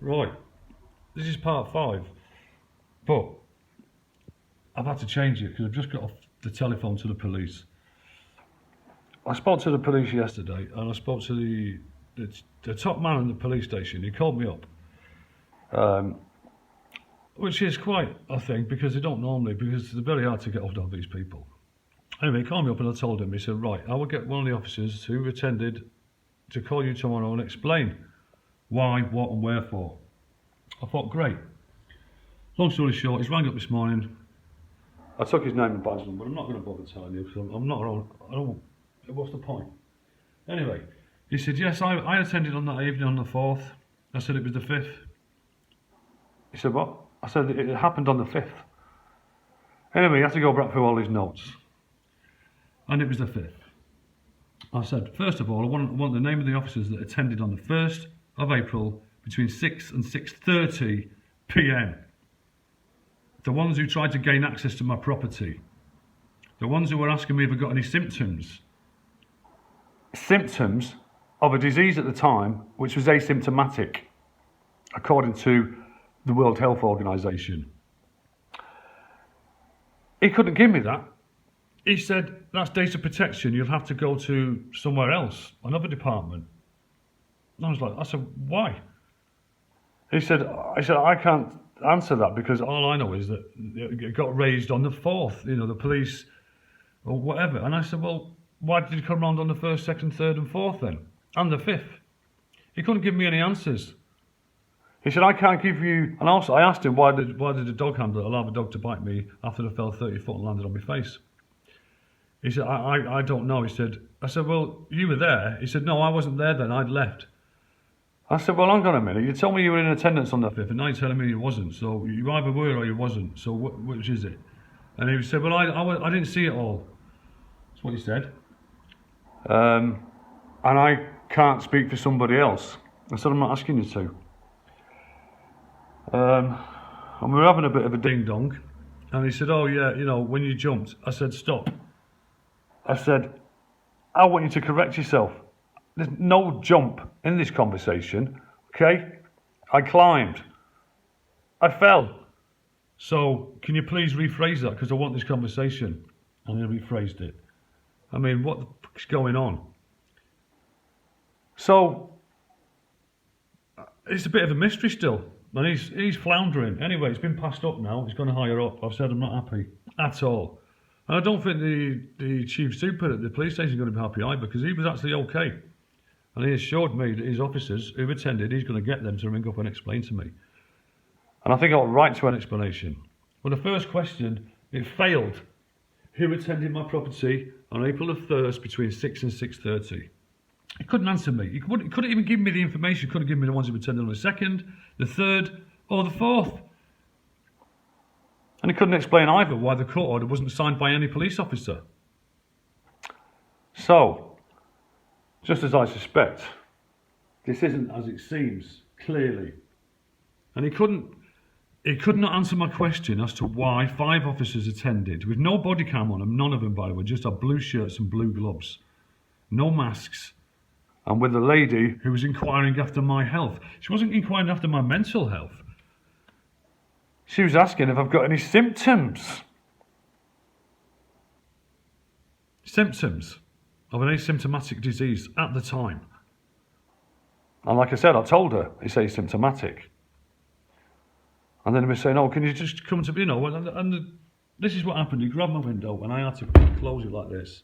Right, this is part 5, but I've had to change it because I've just got off the telephone to the police. I spoke to the police yesterday, and I spoke to the top man in the police station. He called me up, which is quite, I think, because they don't normally, because it's very hard to get hold of these people. Anyway, he called me up and I told him, he said, right, I will get one of the officers who attended to call you tomorrow and explain why, what and wherefore. I thought, great. Long story short, he's rang up this morning. I took his name and badge number, but I'm not going to bother telling you because I'm not around. I don't. What's the point? Anyway, he said, yes, I attended on that evening on the 4th. I said it was the 5th. He said, what? I said it happened on the 5th. Anyway, he had to go back through all his notes. And it was the 5th. I said, first of all, I want the name of the officers that attended on the 1st of April between 6 and 6:30 p.m. The ones who tried to gain access to my property. The ones who were asking me if I got any symptoms. Symptoms of a disease at the time which was asymptomatic, according to the World Health Organization. He couldn't give me that. He said, that's data protection, you'll have to go to somewhere else, another department. And I said, why? I said, I can't answer that because all I know is that it got raised on the 4th, the police or whatever. And I said, well, why did you come around on the 1st, 2nd, 3rd and 4th then? And the 5th? He couldn't give me any answers. He said, I can't give you, and also I asked him, why did the dog handler allow the dog to bite me after I fell 30 foot and landed on my face? He said, I don't know. I said, well, you were there. He said, no, I wasn't there then, I'd left. I said, well, hang on a minute. You told me you were in attendance on the 5th, and now you're telling me you wasn't. So you either were or you wasn't. So which is it? And he said, well, I didn't see it all. That's what he said. And I can't speak for somebody else. I said, I'm not asking you to. And we were having a bit of a ding-dong. And he said, oh, yeah, when you jumped. I said, stop. I said, I want you to correct yourself. There's no jump in this conversation, okay? I climbed. I fell. So can you please rephrase that? Because I want this conversation. And he rephrased it. I mean, what the fuck's going on? So it's a bit of a mystery still. And he's floundering. Anyway, it's been passed up now. He's gone higher up. I've said I'm not happy at all. And I don't think the chief super at the police station is going to be happy either, because he was actually okay. And he assured me that his officers who attended, he's going to get them to ring up and explain to me. And I think I got right to an explanation. Well, the first question, it failed. Who attended my property on April the 1st between 6 and 6:30? He couldn't answer me. He couldn't even give me the information. He couldn't give me the ones who attended on the 2nd, the 3rd, or the 4th. And he couldn't explain either why the court order wasn't signed by any police officer. So, just as I suspect, this isn't as it seems, clearly. And he could not answer my question as to why 5 officers attended, with no body cam on them, none of them by the way, just had blue shirts and blue gloves, no masks, and with a lady who was inquiring after my health. She wasn't inquiring after my mental health. She was asking if I've got any symptoms. Symptoms of an asymptomatic disease at the time. And like I said, I told her it's asymptomatic. And then he was saying, oh, can you just come to me, and this is what happened. He grabbed my window and I had to close it like this.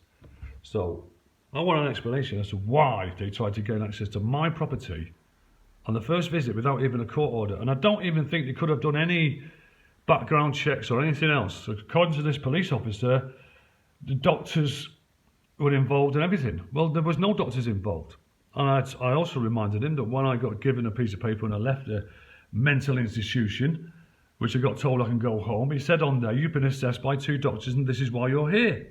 So I want an explanation as to why they tried to gain access to my property on the first visit without even a court order. And I don't even think they could have done any background checks or anything else. So according to this police officer, the doctors were involved and everything. Well, there was no doctors involved. And I also reminded him that when I got given a piece of paper and I left the mental institution, which I got told I can go home, he said on there, you've been assessed by 2 doctors and this is why you're here.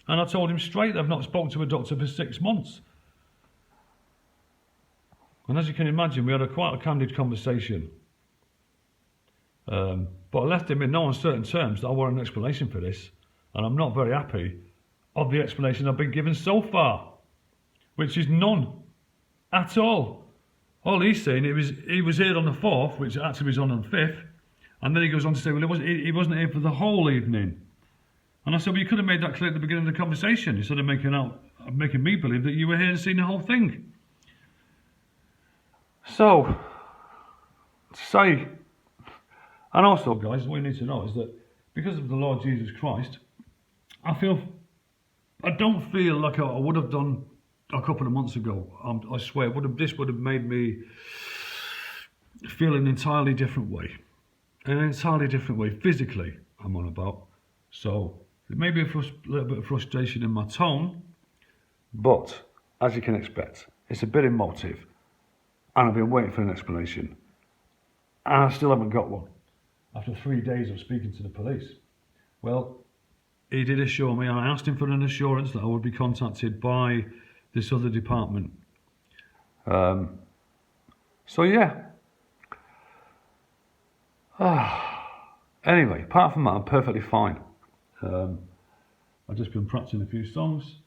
And I told him straight, I've not spoken to a doctor for 6 months. And as you can imagine, we had quite a candid conversation. But I left him in no uncertain terms that I want an explanation for this. And I'm not very happy of the explanation I've been given so far, which is none at all. All he's saying, he was here on the 4th, which actually was on the 5th, and then he goes on to say, well, he wasn't here for the whole evening. And I said, well, you could have made that clear at the beginning of the conversation instead of making me believe that you were here and seen the whole thing. So, to say, and also, guys, what you need to know is that because of the Lord Jesus Christ, I don't feel like I would have done a couple of months ago. I swear, this would have made me feel an entirely different way. Physically, I'm on about. So, there may be a little bit of frustration in my tone, but as you can expect, it's a bit emotive, and I've been waiting for an explanation, and I still haven't got one after 3 days of speaking to the police. Well, he did assure me, and I asked him for an assurance that I would be contacted by this other department. So yeah. Anyway, apart from that, I'm perfectly fine. I've just been practicing a few songs.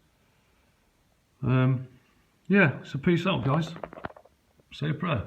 Yeah, so peace out, guys. Say a prayer.